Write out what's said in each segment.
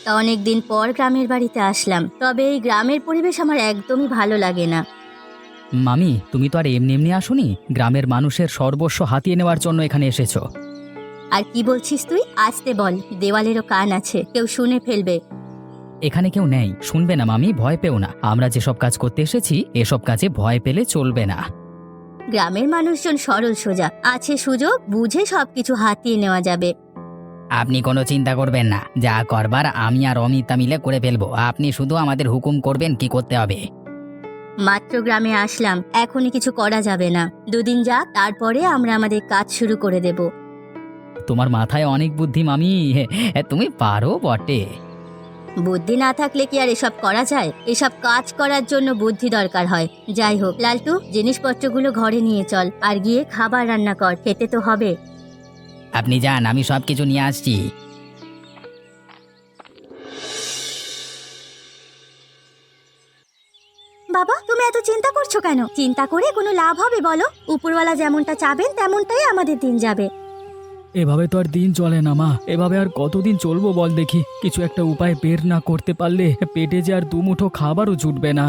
তা অনেকদিন পর গ্রামের বাড়িতে আসলাম, তবে এই গ্রামের পরিবেশ আমার একদমই ভালো লাগে না। মামি, তুমি তো আর এমনি এমনি আসোনি, গ্রামের মানুষের সর্বস্ব হাতিয়ে নেওয়ার জন্য এখানে এসেছো। আর কি বলছিস তুই? আসতে বল, দেওয়ালেরও কান আছে, কেউ শুনে ফেলবে। এখানে কেউ নেই, শুনবে না মামি, ভয় পেও না। আমরা যেসব কাজ করতে এসেছি এসব কাজে ভয় পেলে চলবে না। গ্রামের মানুষজন সরল সোজা, আছে সুযোগ বুঝে সবকিছু হাতিয়ে নেওয়া যাবে। আপনি কোনো চিন্তা করবেন না, যা করবার আমি আর অমিতা মিলে করে ফেলবো। আপনি শুধু আমাদের হুকুম করবেন কি করতে হবে। মাত্র গ্রামে আসলাম, এখনই কিছু করা যাবে না। দুদিন যাক, তারপরে আমরা আমাদের কাজ শুরু করে দেব। তোমার মাথায় অনেক বুদ্ধি মামি, তুমি পারো বটে। বুদ্ধি না থাকলে কি আর এসব করা যায়? এসব কাজ করার জন্য বুদ্ধি দরকার হয়। যাই হোক লালটু, জিনিসপত্রগুলো ঘরে নিয়ে চল, আর গিয়ে খাবার রান্না কর, খেতে তো হবে। আপনি যান, আমি সব কিছু নিয়ে আসছি। বাবা, তুমি এত চিন্তা করছো কেন? চিন্তা করে কোনো লাভ হবে বলো? উপরওয়ালা যেমনটা চাবেন তেমনটাই আমাদের দিন যাবে। এভাবে তো আর দিন চলে না মা, এভাবে আর কতদিন চলবো বল দেখি। কিছু একটা উপায় বের না করতে পারলে পেটে যে আর দুমুঠো খাবারও জুটবে না।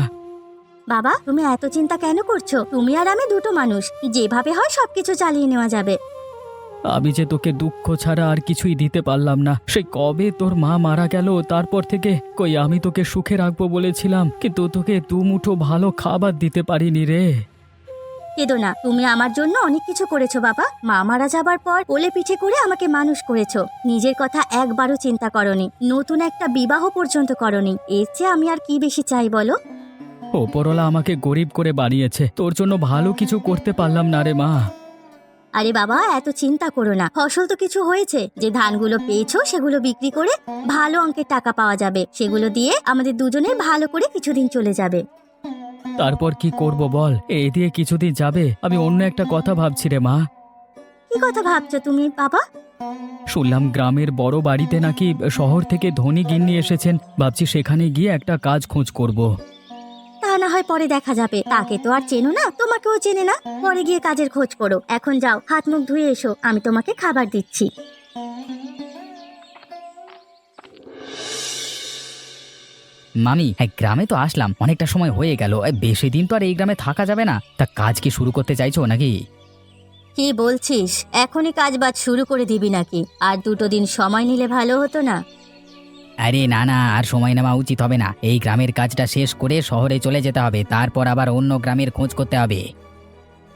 বাবা, তুমি এত চিন্তা কেন করছো? তুমি আর আমি দুটো মানুষ, যেভাবে হয় সবকিছু চালিয়ে নেওয়া যাবে। আমি যে তোকে দুঃখ ছাড়া আর কিছুই দিতে পারলাম না। সেই কবে তোর মা মারা গেল, তারপর থেকে কই আমি তোকে সুখে রাখবো বলেছিলাম, কিন্তু তোকে দুমুঠো ভালো খাবার দিতে পারিনি রে। কেঁদো না, তুমি আমার জন্য অনেক কিছু করেছো বাবা। মা মারা যাবার পর কোলে পিঠে করে আমাকে মানুষ করেছো। নিজের কথা একবারও চিন্তা করনি, নতুন একটা বিবাহ পর্যন্ত করনি। এর চেয়ে আমি আর কি বেশি চাই বলো? ওপরওয়ালা আমাকে গরিব করে বানিয়েছে, তোর জন্য ভালো কিছু করতে পারলাম না রে মা। আরে বাবা, এত চিন্তা করো না। ফসল তো কিছু হয়েছে, যে ধানগুলো পেয়েছো সেগুলো বিক্রি করে ভালো অঙ্কের টাকা পাওয়া যাবে। সেগুলো দিয়ে আমাদের দুজনের ভালো করে কিছুদিন চলে যাবে। তারপর কি করব বল? এই দিয়ে কিছুদিন যাবে। আমি অন্য একটা কথা ভাবছি রে মা। কি কথা ভাবছো তুমি বাবা? শুনলাম গ্রামের বড় বাড়িতে নাকি শহর থেকে ধনী গিন্নি এসেছেন, ভাবছি সেখানে গিয়ে একটা কাজ খোঁজ করব। তা না হয় পরে দেখা যাবে, তাকে তো আর চেনো না, তোমাকেও চেনে না। পরে গিয়ে কাজের খোঁজ করো। এখন যাও, হাত মুখ ধুয়ে এসো, আমি তোমাকে খাবার দিচ্ছি। মামি, গ্রামে তো আসলাম, অনেকটা সময় হয়ে গেল, বেশি দিন তো আর এই গ্রামে থাকা যাবে না। তা কাজ কি শুরু করতে চাইছো নাকি? কি বলছিস? এখনই কাজ বাজ শুরু করে দিবি নাকি? আর দুটো দিন সময় নিলে ভালো হতো না? আরে না না, আর সময় নেওয়া উচিত হবে না। এই গ্রামের কাজটা শেষ করে শহরে চলে যেতে হবে, তারপর আবার অন্য গ্রামের খোঁজ করতে হবে।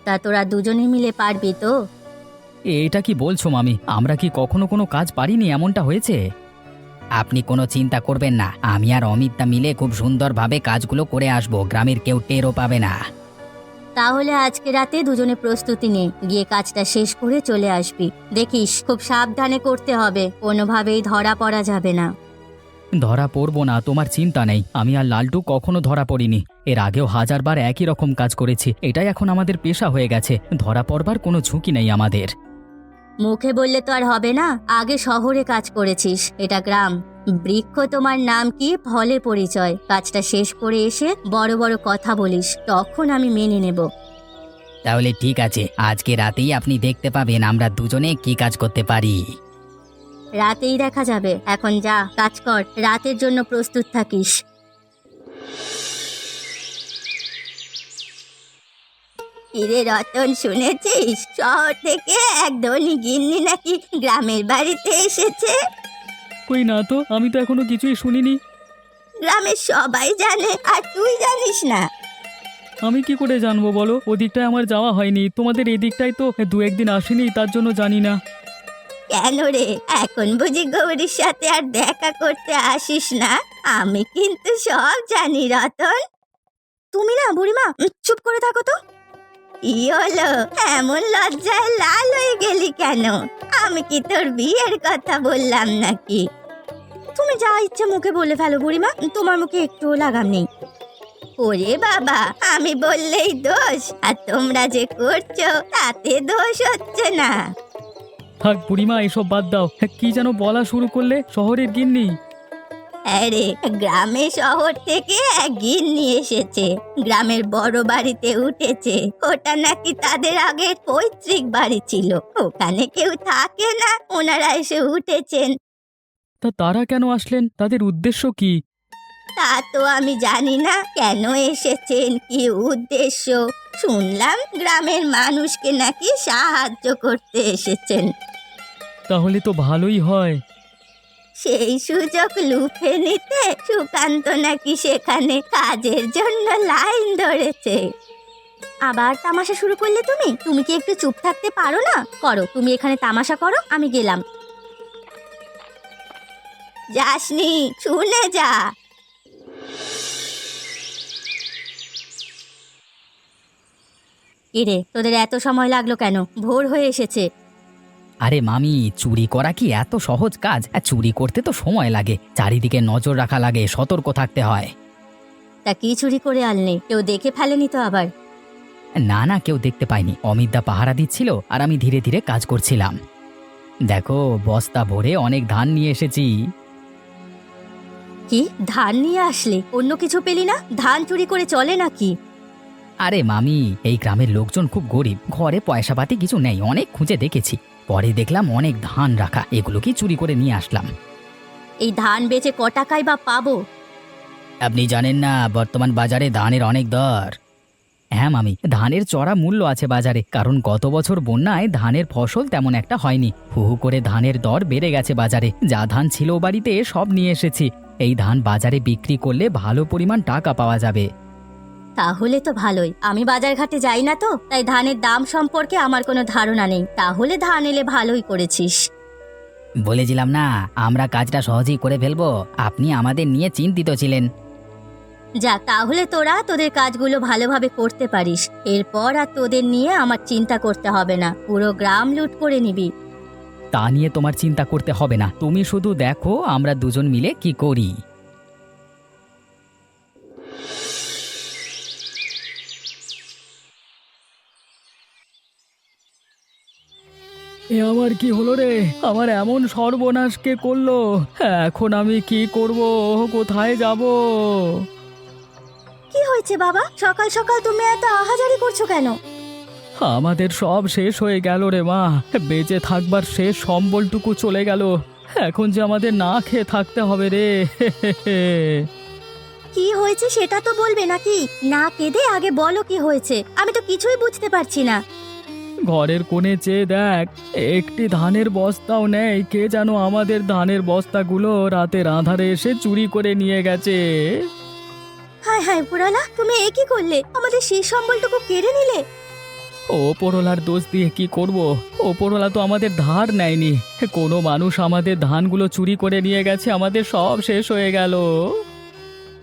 তা তোরা দুজনে মিলে পারবি তো? এটা কি বলছো মামি? আমরা কি কখনো কোনো কাজ পারিনি, এমনটা হয়েছে? আপনি কোনো চিন্তা করবেন না, আমি আর অমিতদা মিলে খুব সুন্দরভাবে কাজগুলো করে আসবো, গ্রামের কেউ টেরও পাবে না। তাহলে আজকে রাতে দুজনে প্রস্তুতি নে, গিয়ে কাজটা শেষ করে চলে আসবি। দেখিস, খুব সাবধানে করতে হবে, কোনোভাবেই ধরা পড়া যাবে না। ধরা পড়বো না, তোমার চিন্তা নেই। আমি আর লালটু কখনো ধরা পড়িনি। এর আগেও হাজারবার একই রকম কাজ করেছি, এটাই এখন আমাদের পেশা হয়ে গেছে। ধরা পড়বার কোনো ঝুঁকি নেই আমাদের। মুখে বললে তো আর হবে না, আগে শহরে কাজ করেছিস, এটা গ্রাম। বৃক্ষ তোমার নাম কি, ফলে পরিচয়। কাজটা শেষ করে এসে বড় বড় কথা বলিস, তখন আমি মেনে নেব। তাহলে ঠিক আছে, আজকে রাতেই আপনি দেখতে পাবেন আমরা দুজনে কি কাজ করতে পারি। রাতেই দেখা যাবে, এখন যা কাজ কর, রাতের জন্য প্রস্তুত থাকিস। কিরে রতন, শুনেছিস শহর থেকে এক ধনী গিন্নি নাকি গ্রামের বাড়িতে এসেছে? কই না তো, আমি তো এখনো কিছুই শুনিনি। গ্রামের সবাই জানে, আর তুই জানিস না? আমি কি করে জানবো বলো? ওদিকটায় আমার যাওয়া হয়নি, তোমাদের এদিকটায় তো দু একদিন আসেনি, তার জন্য জানি না। কেন রে, এখন বুঝি গৌরীর সাথে আর দেখা করতে আসিস না? আমি কিন্তু সব জানি রতন। তুমি না বুড়িমা, চুপ করে থাকো তো। কি হলো, এমন লজ্জায় লাল হয়ে গেলি কেন? আমি কি তোর বিয়ের কথা বললাম নাকি? তুমি যা ইচ্ছে মুখে বলে ফেলো বুড়িমা, তোমার মুখে একটুও লাগাম নেই। ওরে বাবা, আমি বললেই দোষ, আর তোমরা যে করছো তাতে দোষ হচ্ছে না। থাক বুড়িমা, এসব বাদ দাও। কি যেন বলা শুরু করলে? শহরের গিন্নি? আরে, গ্রামে শহর থেকে এক গিন্নি এসেছে, গ্রামের বড় বাড়িতে উঠেছে। ওটা নাকি তাদের আগের পৈতৃক বাড়ি ছিল, ওখানে কেউ থাকে না, ওনারা এসে উঠেছেন। তা তারা কেন আসলেন? তাদের উদ্দেশ্য কি? তা তো আমি জানি না, কেন এসেছেন, কি উদ্দেশ্য। শুনলাম গ্রামের মানুষকে নাকি সাহায্য করতে এসেছেন। তাহলে তো ভালোই হয়। সেই সুযোগ লুফে নিতে সুকান্ত নাকি সেখানে কাজের জন্য লাইন ধরেছে। আবার তামাশা শুরু করলে তুমি? তুমি কি একটু চুপ থাকতে পারো না? করো, তুমি এখানে তামাশা করো, আমি গেলাম। যাসনি, শুনে যা। কিরে, তোদের এত সময় লাগলো কেন? ভোর হয়ে এসেছে। আরে মামি, চুরি করা কি এত সহজ কাজ? চুরি করতে তো সময় লাগে, চারিদিকে নজর রাখা লাগে, সতর্ক থাকতে হয়। তা কি চুরি করে আনলে? কেউ দেখে ফেলেনি তো আবার? না না, কেউ দেখতে পায়নি। অমিতদা পাহারা দিচ্ছিল আর আমি ধীরে ধীরে কাজ করছিলাম। দেখো, বস্তা ভরে অনেক ধান নিয়ে এসেছি। কি ধান নিয়ে আসলে? অন্য কিছু পেলি না? ধান চুরি করে চলে নাকি? আরে মামি, এই গ্রামের লোকজন খুব গরিব, ঘরে পয়সাপাতি কিছু নেই, অনেক খুঁজে দেখেছি। পরে দেখলাম অনেক ধান রাখা, এগুলো কি চুরি করে নিয়ে আসলাম। এই ধান বেচে ক টাকায় বা পাবো? আপনি জানেন না বর্তমান বাজারে ধানের অনেক দর? হ্যাঁ মামি, ধানের চড়া মূল্য আছে বাজারে, কারণ গত বছর বন্যায় ধানের ফসল তেমন একটা হয়নি। হু হু করে ধানের দর বেড়ে গেছে বাজারে। যা ধান ছিল বাড়িতে সব নিয়ে এসেছি। এই ধান বাজারে বিক্রি করলে ভালো পরিমাণ টাকা পাওয়া যাবে। তাহলে তো ভালোই। আমি বাজার ঘাটে যাই না তো, তাই ধানের দাম সম্পর্কে আমার কোনো ধারণা নেই। তাহলে ধান এলে ভালোই করেছিস। বলেছিলাম না, আমরা কাজটা সহজেই করে ফেলবো। আপনি আমাদের নিয়ে চিন্তিত ছিলেন। যাক, তাহলে তোরা তোদের কাজগুলো ভালোভাবে করতে পারিস। এরপর আর তোদের নিয়ে আমার চিন্তা করতে হবে না, পুরো গ্রাম লুট করে নিবি। তা নিয়ে তোমার চিন্তা করতে হবে না, তুমি শুধু দেখো আমরা দুজন মিলে কি করি। এ আমার কি হলো রে? আমার এমন সর্বনাশ কে করলো? এখন আমি কি করব? কোথায় যাব? কি হয়েছে বাবা? সকাল সকাল তুমি এত আহাজারি করছো কেন? আমাদের সব শেষ হয়ে গেল রে মা। বেঁচে থাকবার শেষ সম্বলটুকু চলে গেল। এখন যে আমাদের না খেয়ে থাকতে হবে রে। কি হয়েছে সেটা তো বলবে নাকি? না কেঁদে আগে বলো কি হয়েছে। আমি তো কিছুই বুঝতে পারছি না। ঘরের কোণে চেয়ে দেখ, একটি ধানের বস্তাও নেই। কে যেন আমাদের ধানের বস্তাগুলো রাতের আঁধারে এসে চুরি করে নিয়ে গেছে। হায় হায় পুরালা, তুমি এ কি করলে? আমাদের সেই সম্বলটুকু কেড়ে নিলে। ওপরওয়ালার দোষ দিয়ে কি করব? ওপরওয়ালা তো আমাদের ধার নেয়নি। কোনো মানুষ আমাদের ধানগুলো চুরি করে নিয়ে গেছে, আমাদের সব শেষ হয়ে গেল।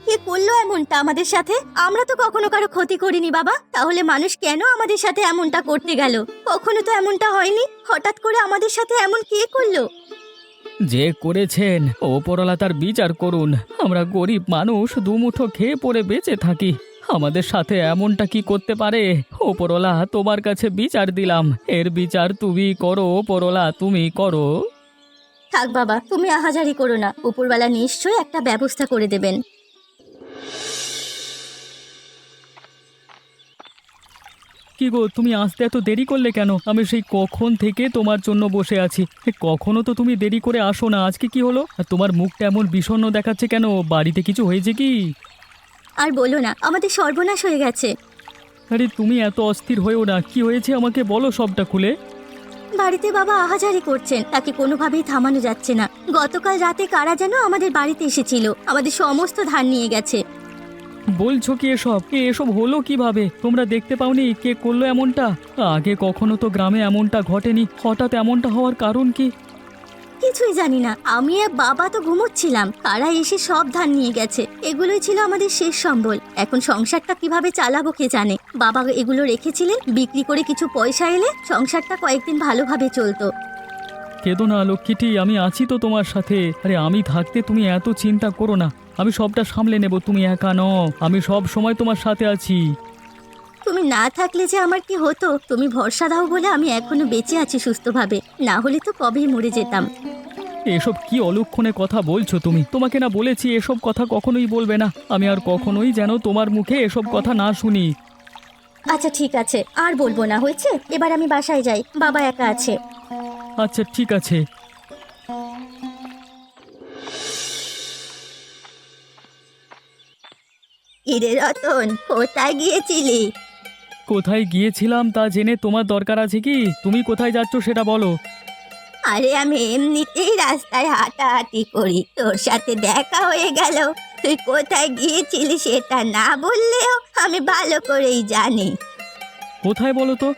কে করলো এমনটা আমাদের সাথে? আমরা তো কখনো কারো ক্ষতি করিনি বাবা। তাহলে মানুষ কেন আমাদের সাথে এমনটা করতে গেল? কখনো তো এমনটা হয়নি। হঠাৎ করে আমাদের সাথে এমন কে করলো? যে করেছেন ওপরওয়ালা তার বিচার করুন। আমরা গরিব মানুষ, দুমুঠো খেয়ে পড়ে বেঁচে থাকি। আমাদের সাথে এমনটা কি করতে পারে? ওপরওয়ালা, তোমার কাছে বিচার দিলাম, এর বিচার তুমি করো। ওপরওয়ালা, তুমি করো। থাক বাবা, তুমি আহাজারি করো না। উপরওয়ালা নিশ্চয়ই একটা ব্যবস্থা করে দেবেন। কি গো, তুমি আসতে এত দেরি করলে কেন? আমি সেই কখন থেকে তোমার জন্য বসে আছি। কখনো তো তুমি দেরি করে আসো না, আজকে কি হলো? আর তোমার মুখটা এমন বিষণ্ণ দেখাচ্ছে কেন? বাড়িতে কিছু হয়েছে কি? আর বলো না, আমাদের সর্বনাশ হয়ে গেছে। আরে তুমি এত অস্থির হয়েও না, কি হয়েছে আমাকে বলো সবটা খুলে। বাড়িতে বাবা আহাজারি করছেন, তাকে কোনোভাবেই থামানো যাচ্ছে না। গতকাল রাতে কারা যেন আমাদের বাড়িতে এসেছিল, আমাদের সমস্ত ধান নিয়ে গেছে। বলছো কি এসব? এসব হলো কিভাবে? তোমরা দেখতে পাওনি কে করলো এমনটা? আগে কখনো তো গ্রামে এমনটা ঘটেনি, হঠাৎ এমনটা হওয়ার কারণ কি? কিছুই জানি না। আমি আর বাবা তো ঘুমোচ্ছিলাম, কারা এসে সব ধান নিয়ে গেছে। এগুলোই ছিল আমাদের শেষ সম্বল। এখন সংসারটা কিভাবে চালাবো কে জানে। বাবা এগুলো রেখেছিলেন, বিক্রি করে কিছু পয়সা এলে সংসারটা কয়েকদিন ভালোভাবে চলতো। কেঁদো না লক্ষ্মীটি, আমি আছি তো তোমার সাথে। আরে আমি থাকতে তুমি এত চিন্তা করো না, আমি সবটা সামলে নেব। তুমি একা নও, আমি সব সময় তোমার সাথে আছি। তুমি না থাকলে যে আমার কি হতো। তুমি ভরসা দাও বলে আমি এখনো বেঁচে আছি সুস্থভাবে, না হলে তো কবেই মরে যেতাম। এসব কি অলক্ষণে কথা বলছো তুমি? তোমাকে না বলেছি এসব কথা কখনোই বলবে না। আমি আর কখনোই যেন তোমার মুখে এসব কথা না শুনি। আচ্ছা ঠিক আছে, আর বলবো না, হয়েছে? এবার আমি বাসায় যাই, বাবা একা আছে। আচ্ছা ঠিক আছে। কিরে রতন, কোথায় গিয়েছিলি? কোথায় গিয়েছিলাম তা জেনে তোমার দরকার আছে কি? তুমি কোথায় যাচ্ছ সেটা বলো। আরে আমি এমনিতেই রাস্তায় হাঁটাহাঁটি করি, তোর সাথে দেখা হয়ে গেল। তুই কোথায় গিয়েছিলি সেটা না বললেও আমি ভালো করেই জানি। কোথায় বলো তো?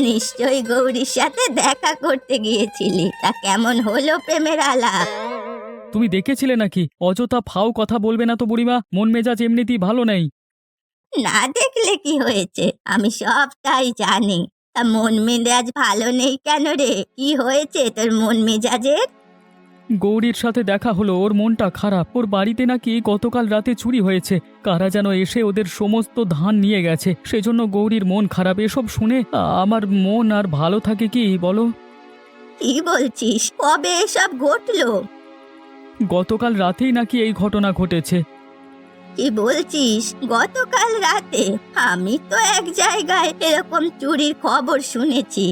নিশ্চয়ই গৌরীর সাথে দেখা করতে গিয়েছিলি। তা কেমন হলো প্রেমের আলাপ? তুমি দেখেছিলে নাকি? অযথা ফাও কথা বলবে না তো বুড়িমা, মন মেজাজ এমনিতেই ভালো নেই। না দেখলে কি হয়েছে, আমি সবটাই জানি। তা মন মেজাজ ভালো নেই কেন রে? কি হয়েছে তোর মন মেজাজের? গৌরীর সাথে দেখা হলো, ওর মনটা খারাপ। ওর বাড়িতে নাকি গতকাল রাতে চুরি হয়েছে। কারা যেন এসে ওদের সমস্ত ধান নিয়ে গেছে, সেজন্য গৌরীর মন খারাপ। এসব শুনে আমার মন আর ভালো থাকে কি বলো? কি বলছিস? কবে এসব ঘটলো? গতকাল রাতেই নাকি এই ঘটনা ঘটেছে। কি বলছিস গতকাল রাতে? আমি তো এক জায়গায় এরকম চুরির খবর শুনেছি।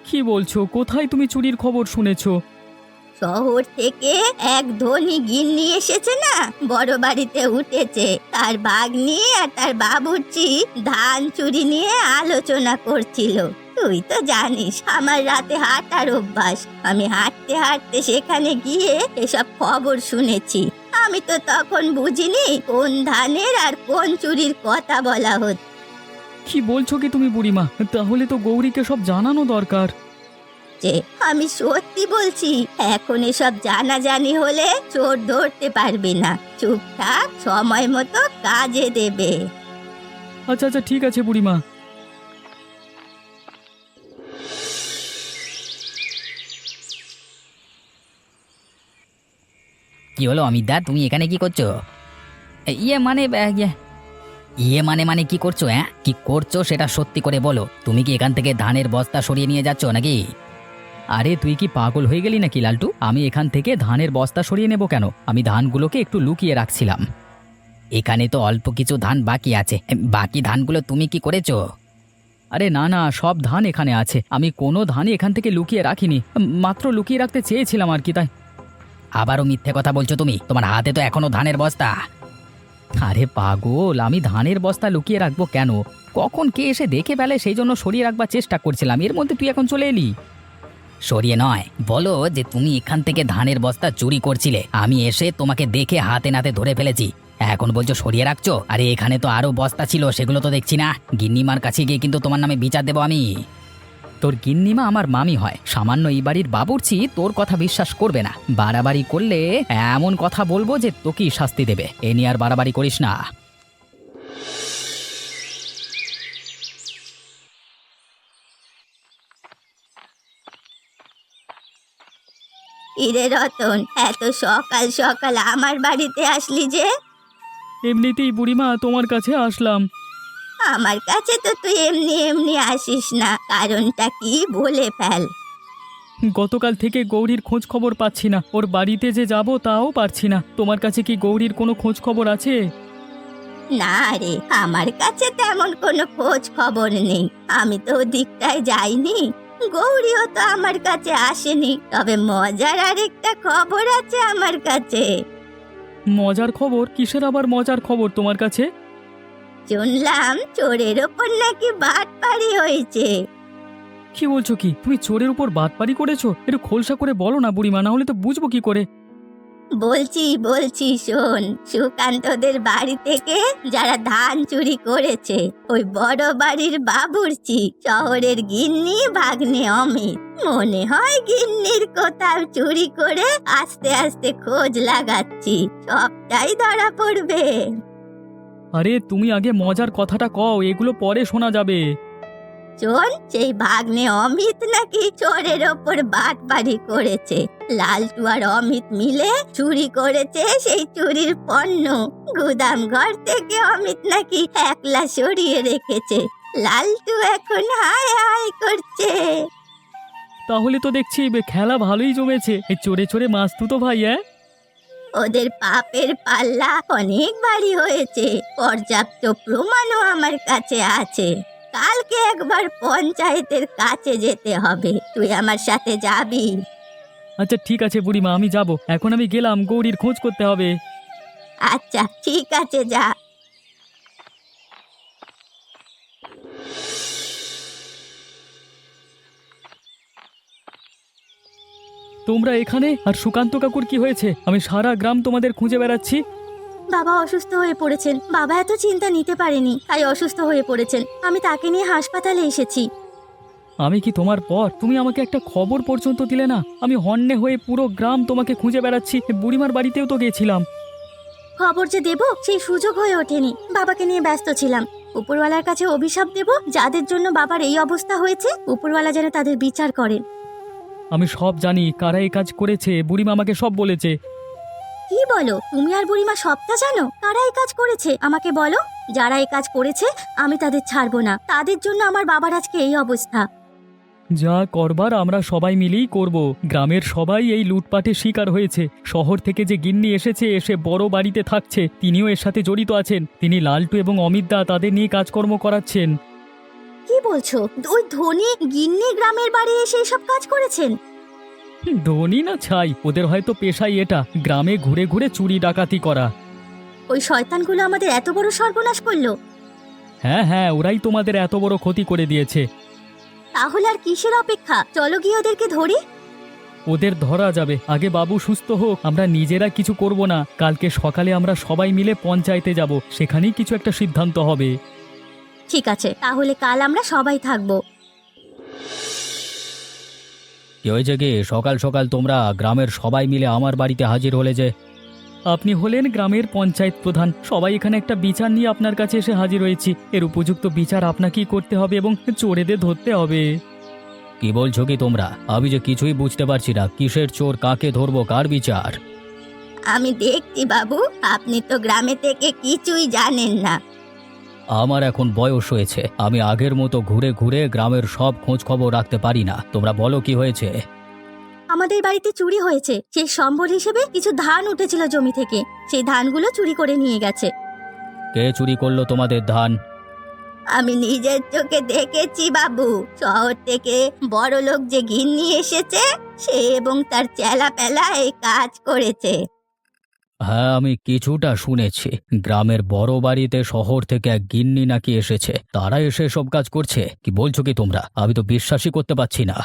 কি বলছো? কোথায় তুমি চুরির খবর শুনেছো? শহর থেকে এক ধনী গিন্নি এসেছে না, বড় বাড়িতে উঠেছে। তার ভাগ্নি আর তার বাবুর্চি ধান চুরি নিয়ে আলোচনা করছিল। তুই তো জানিস আমার রাতে হাঁটার অভ্যাস। আমি হাঁটতে হাঁটতে সেখানে গিয়ে এসব খবর শুনেছি। আমি তো তখন বুঝিনি কোন ধানের আর কোন চুরির কথা বলা হচ্ছে। কি বলছো কি তুমি বুড়িমা? তাহলে তো গৌরীকে সব জানানো দরকার। আমি সত্যি বলছি, এখন এসব জানাজানি হলে চোর ধরতে পারবি না। চুপচাপ সময় মতো কাজে দেবে। আচ্ছা আচ্ছা, ঠিক আছে বুড়িমা। কি হলো অমিতদা, তুমি এখানে কি করছো? ইয়ে মানে মানে কি করছো? হ্যাঁ, কি করছো সেটা সত্যি করে বলো। তুমি কি এখান থেকে ধানের বস্তা সরিয়ে নিয়ে যাচ্ছ নাকি? আরে তুই কি পাগল হয়ে গেলি নাকি লালটু? আমি এখান থেকে ধানের বস্তা সরিয়ে নেব কেন? আমি ধানগুলোকে একটু লুকিয়ে রাখছিলাম। এখানে তো অল্প কিছু ধান বাকি আছে, বাকি ধানগুলো তুমি কি করেছো? আরে না না, সব ধান এখানে আছে। আমি কোনো ধানই এখান থেকে লুকিয়ে রাখিনি, মাত্র লুকিয়ে রাখতে চেয়েছিলাম আর কি, তাই। আবারও মিথ্যে কথা বলছো তুমি। তোমার হাতে তো এখনো ধানের বস্তা। আরে পাগল, আমি ধানের বস্তা লুকিয়ে রাখবো কেন? কখন কে এসে দেখে ফেলে সেই জন্য সরিয়ে রাখবার চেষ্টা করছিলাম। এর মধ্যে তুই এখন চলে এলি। সরিয়ে নয়, বলো যে তুমি এখান থেকে ধানের বস্তা চুরি করছিলে। আমি এসে তোমাকে দেখে হাতে নাতে ধরে ফেলেছি। এখন বলছো সরিয়ে রাখছো? আরে এখানে তো আরো বস্তা ছিল, সেগুলো তো দেখছি না। গিন্নিমার কাছে গিয়ে কিন্তু তোমার নামে বিচার দেবো আমি। তোর গিন্নিমা আমার মামি হয়, সামান্য এই বাড়ির বাবুর্চি তোর কথা বিশ্বাস করবে না। বাড়াবাড়ি করলে এমন কথা বলবো যে তোকেই শাস্তি দেবে। এ নিয়ে আর বাড়াবাড়ি করিস না। ইরে রতন, এত সকাল সকাল আমার বাড়িতে আসলি যে? এমনিতেই বুড়িমা তোমার কাছে আসলাম। আমার কাছে তো তুই এমনি এমনি আসিস না, কারণটা কি বলে ফেল। গতকাল থেকে গৌরীর খোঁজ খবর পাচ্ছি না। ওর বাড়িতে যে যাব তাও পারছি না। তোমার কাছে কি গৌরীর কোনো খোঁজ খবর আছে? না রে, আমার কাছে তেমন কোনো খোঁজ খবর নেই। আমি তো ওদিকটায় যাইনি, গৌরীও তো আমার কাছে আসেনি। তবে মজার আরেকটা খবর আছে আমার কাছে। মজার খবর? কিসের আবার মজার খবর তোমার কাছে? শুনলাম চোরের ওপর নাকি বাটপাড়ি হয়েছে। কি বলছো কি? তুমি চোরের উপর বাটপারি করেছো? একটু খোলসা করে বলো না বুড়িমা, না হলে তো বুঝবো কি করে। বলছি শোন, সুকান্তদের বাড়ি থেকে যারা ধান চুরি করেছে, ওই বড় বাড়ির বাবুর্চি, শহরের গিন্নি ভাগ্নে অমিত। মনে হয় গিন্নির কোথাও চুরি করে আস্তে আস্তে খোঁজ লাগাচ্ছি, সবটাই ধরা পড়বে। আরে তুমি আগে মজার কথাটা কও, এগুলো পরে শোনা যাবে। শোন, সেই ভাগ্নে অমিত নাকি চোরের ওপর বাটপাড়ি করেছে। লালটু আর অমিত মিলে চুরি করেছে সেই চুরির পণ্য। গুদাম ঘর থেকে অমিত নাকি একলা সরিয়ে রেখেছে। লালটু এখন হায় হায় করছে। তাহলে তো দেখছি খেলা ভালোই জমেছে। এই চোরে চোরে মাছ তো ভাই। হ্যাঁ, ওদের পাপের পাল্লা অনেক ভারী হয়েছে, পর্যাপ্ত প্রমাণও আমার কাছে আছে। কালকে একবার পঞ্চায়েতের কাছে যেতে হবে, তুই আমার সাথে যাবি? আচ্ছা ঠিক আছে বুড়িমা, আমি যাব। এখন আমি গেলাম, গৌরীর খোঁজ করতে হবে। আচ্ছা ঠিক আছে, যা। তোমরা এখানে? আর সুকান্ত কাকুর কি হয়েছে? আমি সারা গ্রাম তোমাদের খুঁজে বেড়াচ্ছি। বাবা অসুস্থ হয়ে পড়েছেন। বাবা এত চিন্তা নিতে পারেনি, তাই অসুস্থ হয়ে পড়েছেন। আমি তাকে নিয়ে হাসপাতালে এসেছি। আমি কি তোমার পর? তুমি আমাকে একটা খবর পর্যন্ত দিলে না। আমি হন্যে হয়ে পুরো গ্রাম তোমাকে খুঁজে বেড়াচ্ছি। বুড়িমার বাড়িতেও তো গেছিলাম। খবর যে দেব সেই সুযোগ হয়ে ওঠেনি, বাবাকে নিয়ে ব্যস্ত ছিলাম। উপরওয়ালার কাছে অভিশাপ দেব, যাদের জন্য বাবার এই অবস্থা হয়েছে উপরওয়ালা যেন তাদের বিচার করেন। আমি সব জানি কারা এই কাজ করেছে। বুড়িমা আমাকে সব বলেছে। কি বলো? তুমি আর বুড়িমা সবটা জানো? কারা এই কাজ করেছে আমাকে বলো। যারা এই কাজ করেছে আমি তাদের ছাড়বো না। তাদের জন্য আমার বাবার আজকে এই অবস্থা। যা করবার আমরা সবাই মিলেই করব। গ্রামের সবাই এই লুটপাটের শিকার হয়েছে। শহর থেকে যে গিন্নি এসেছে, এসে বড় বাড়িতে থাকছে, তিনিও এর সাথে জড়িত আছেন। তিনি লালটু এবং অমিতদা তাদের নিয়ে কাজকর্ম করাচ্ছেন। কি বলছো? ওই ধনী গিন্নি গ্রামের বাড়ি এসে এসব কাজ করেছেন? ধনী না ছাই, ওদের হয়তো পেশাই এটা, গ্রামে ঘুরে ঘুরে চুরি ডাকাতি করা। ওই শয়তানগুলো আমাদের এত বড় সর্বনাশ করলো। হ্যাঁ হ্যাঁ, ওরাই তোমাদের এত বড় ক্ষতি করে দিয়েছে। তাহলে আর কিসের অপেক্ষা? চলো গিয়ে ওদেরকে ধরি। ওদের ধরা যাবে, আগে বাবু সুস্থ হোক। আমরা নিজেরা কিছু করব না। কালকে সকালে আমরা সবাই মিলে পঞ্চায়েতে যাব, সেখানেই কিছু একটা সিদ্ধান্ত হবে। ঠিক আছে, তাহলে কাল আমরা সবাই থাকবো। কি হয়েছে কি? সকাল সকাল তোমরা গ্রামের সবাই মিলে আমার বাড়িতে হাজির হলে যে? আপনি হলেন গ্রামের পঞ্চায়েত প্রধান, সবাই এখানে একটা বিচার নিয়ে আপনার কাছে এসে হাজির হয়েছি। এর উপযুক্ত বিচার আপনাকেই করতে হবে এবং চোরেদের ধরতে হবে। কি বলছো কি তোমরা? আমি যে কিছুই বুঝতে পারছি না। কিসের চোর? কাকে ধরবো? কার বিচার? আমি দেখছি বাবু, আপনি তো গ্রামে থেকে কিছুই জানেন না। আমার এখন বয়স হয়েছে, আমি আগের মতো ঘুরে ঘুরে গ্রামের সব খোঁজ খবর রাখতে পারি না। তোমরা বলো কি হয়েছে? আমাদের বাড়িতে চুরি হয়েছে। সেই সম্বল হিসেবে কিছু ধান উঠেছিল জমি থেকে, সেই ধানগুলো চুরি করে নিয়ে গেছে। কে চুরি করলো তোমাদের ধান? আমি নিজের চোখে দেখেছি বাবু। শহর থেকে বড় লোক যে গিন্নি এসেছে, সে এবং তার চেলাপেলা এই কাজ করেছে। হ্যাঁ, আমি কিছুটা শুনেছি। গ্রামের বড় বাড়িতে শহর থেকে এক গিন্নি নাকি এসেছে, তারা এসে সব কাজ করছে। কি বলছো কি তোমরা? আমি তো বিশ্বাসই করতে পারছি না।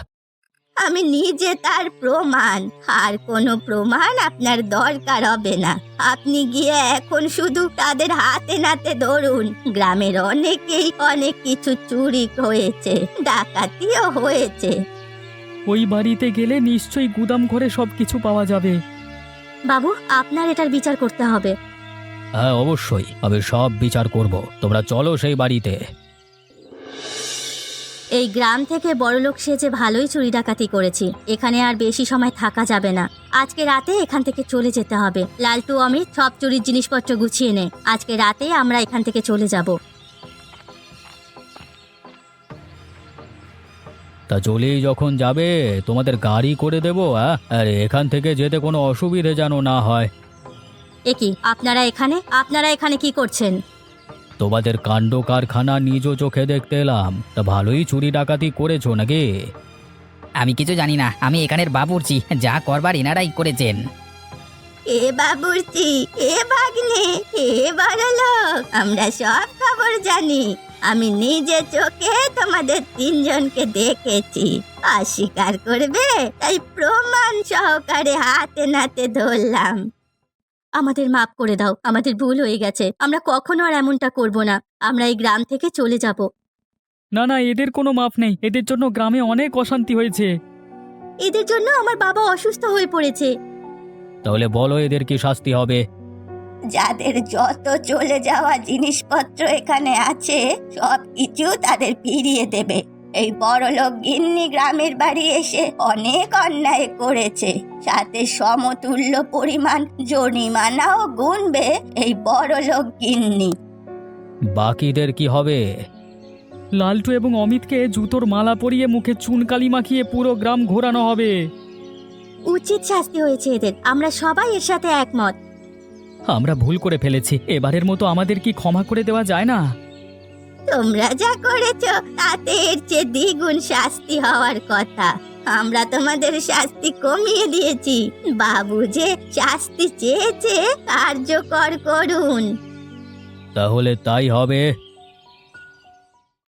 আমি নিজে তার প্রমাণ। আর কোনো প্রমাণ আপনার দরকার হবে না। আপনি গিয়ে এখন শুধু তাদের হাতে নাতে ধরুন। গ্রামের অনেকেই অনেক কিছু চুরি হয়েছে, ডাকাতিও হয়েছে। ওই বাড়িতে গেলে নিশ্চয়ই গুদাম ঘরে সবকিছু পাওয়া যাবে। বাবু, আপনার এটার বিচার করতে হবে। হ্যাঁ অবশ্যই, আমি সব বিচার করব। তোমরা চলো সেই বাড়িতে। এই গ্রাম থেকে বড়লোক সেজে ভালোই চুরি ডাকাতি করেছি। এখানে আর বেশি সময় থাকা যাবে না। আজকে রাতে এখান থেকে চলে যেতে হবে। লালটু, অমিত, সব চুরির জিনিসপত্র গুছিয়ে নে। আজকে রাতে আমরা এখান থেকে চলে যাব। তা চলেই যখন যাবে, তোমাদের গাড়ি করে দেবো। আর এখান থেকে যেতে কোনো অসুবিধে যেন না হয়। এ কি, আপনারা এখানে কি করছেন? তোমাদের কাণ্ড কারখানা নিজ চোখে দেখতে এলাম। তা ভালোই চুরি ডাকাতি করেছো নাকি? আমি কিছু জানি না, আমি এখানের বাবুর্চি, যা করবার এনারাই করেছেন। এ বাবুর্চি, এ ভাগ্নে, এ বড়লোক, আমরা সব খবর জানি। আমি নিজে চোখে তোমাদের তিনজনকে দেখেছি। অস্বীকার করবে? তাই প্রমাণ সহকারে হাতে নাতে ধরলাম। আমাদের মাফ করে দাও, আমাদের ভুল হয়ে গেছে। আমরা কখনো আর এমনটা করব না। আমরা এই গ্রাম থেকে চলে যাব। না না, এদের কোনো মাপ নেই। এদের জন্য গ্রামে অনেক অশান্তি হয়েছে। এদের জন্য আমার বাবা অসুস্থ হয়ে পড়েছে। তাহলে বলো এদের কি শাস্তি হবে? যাদের যত চলে যাওয়া জিনিসপত্র এখানে আছে সব কিছু তাদের ফিরিয়ে দেবে। এই বড়লোক গিন্নি গ্রামের বাড়ি এসে অনেক অন্যায় করেছে, সাথে সমতুল্য পরিমাণ জরিমানাও গুনবে এই বড়লোক গিন্নি। বাকিদের কি হবে? লালটু এবং অমিতকে জুতোর মালা পরিয়ে মুখে চুনকালি মাখিয়ে পুরো গ্রাম ঘোরানো হবে। উচিত শাস্তি হয়েছে এদের, আমরা সবাই এর সাথে একমত। আমরা ভুল করে ফেলেছি, এবারের মতো আমাদের কি ক্ষমা করে দেওয়া যায় না? তোমরা যা করেছো তাতে এর চেয়ে দ্বিগুণ শাস্তি হওয়ার কথা। আমরা তোমাদের শাস্তি কমিয়ে দিয়েছি। বাবু যে শাস্তি চেয়েছে কার্যকর করুন। তাহলে তাই হবে।